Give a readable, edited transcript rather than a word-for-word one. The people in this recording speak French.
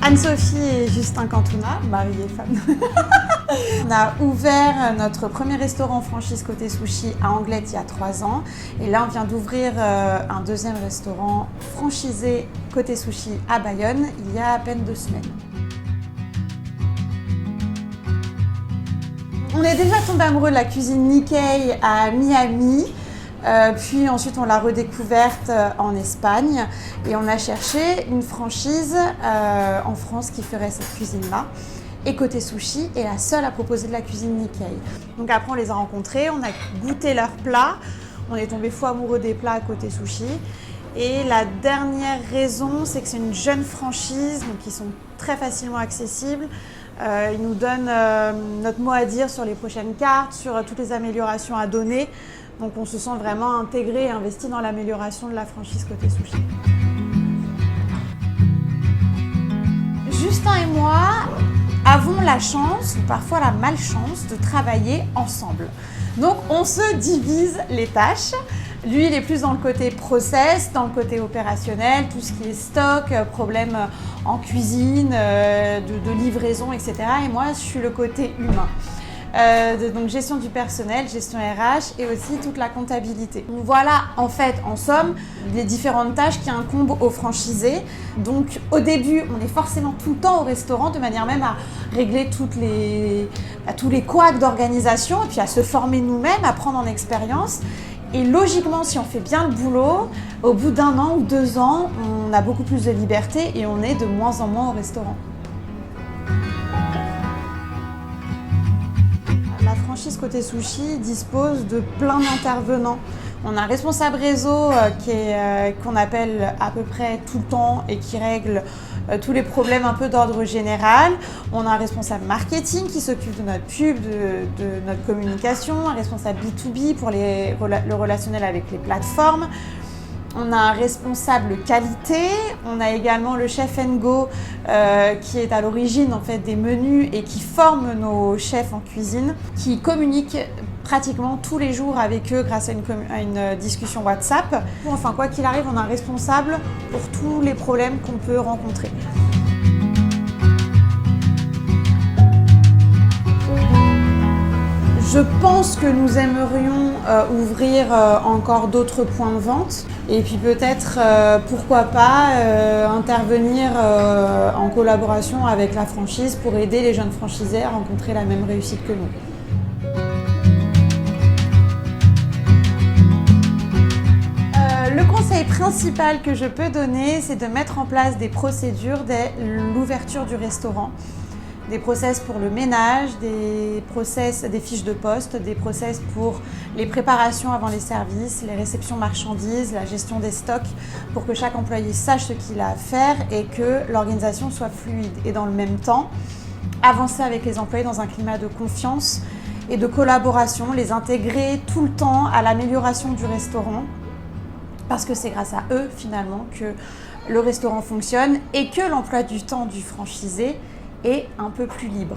Anne-Sophie et Justin Cantona, mari et femme. On a ouvert notre premier restaurant franchise côté sushi à Anglette il y a 3 ans. Et là, on vient d'ouvrir un deuxième restaurant franchisé côté sushi à Bayonne il y a à peine 2 semaines. On est déjà tombé amoureux de la cuisine Nikkei à Miami. Puis ensuite, on l'a redécouverte en Espagne et on a cherché une franchise en France qui ferait cette cuisine-là. Et côté sushi est la seule à proposer de la cuisine Nikkei. Donc après, on les a rencontrés, on a goûté leurs plats, on est tombé fou amoureux des plats côté sushi. Et la dernière raison, c'est que c'est une jeune franchise, donc ils sont très facilement accessibles. Ils nous donnent notre mot à dire sur les prochaines cartes, sur toutes les améliorations à donner. Donc on se sent vraiment intégré et investi dans l'amélioration de la franchise côté sushi. Justin et moi avons la chance, ou parfois la malchance, de travailler ensemble. Donc on se divise les tâches. Lui, il est plus dans le côté process, dans le côté opérationnel, tout ce qui est stock, problèmes en cuisine, de livraison, etc. Et moi, je suis le côté humain. Donc gestion du personnel, gestion RH et aussi toute la comptabilité. Donc voilà en fait en somme les différentes tâches qui incombent aux franchisés. Donc au début on est forcément tout le temps au restaurant de manière même à régler tous les couacs d'organisation et puis à se former nous-mêmes, à prendre en expérience. Et logiquement, si on fait bien le boulot, au bout d'1 an ou 2 ans, on a beaucoup plus de liberté et on est de moins en moins au restaurant. La franchise côté sushi dispose de plein d'intervenants. On a un responsable réseau qu'on appelle à peu près tout le temps et qui règle tous les problèmes un peu d'ordre général. On a un responsable marketing qui s'occupe de notre pub, de notre communication, un responsable B2B pour le relationnel avec les plateformes. On a un responsable qualité, on a également le chef go qui est à l'origine en fait des menus et qui forme nos chefs en cuisine, qui communique pratiquement tous les jours avec eux grâce à une discussion WhatsApp. Enfin quoi qu'il arrive, on a un responsable pour tous les problèmes qu'on peut rencontrer. Je pense que nous aimerions ouvrir encore d'autres points de vente et puis peut-être, pourquoi pas, intervenir en collaboration avec la franchise pour aider les jeunes franchisés à rencontrer la même réussite que nous. Le conseil principal que je peux donner, c'est de mettre en place des procédures dès l'ouverture du restaurant. Des process pour le ménage, des fiches de poste, des process pour les préparations avant les services, les réceptions marchandises, la gestion des stocks, pour que chaque employé sache ce qu'il a à faire et que l'organisation soit fluide. Et dans le même temps, avancer avec les employés dans un climat de confiance et de collaboration, les intégrer tout le temps à l'amélioration du restaurant, parce que c'est grâce à eux finalement que le restaurant fonctionne et que l'emploi du temps du franchisé est un peu plus libre.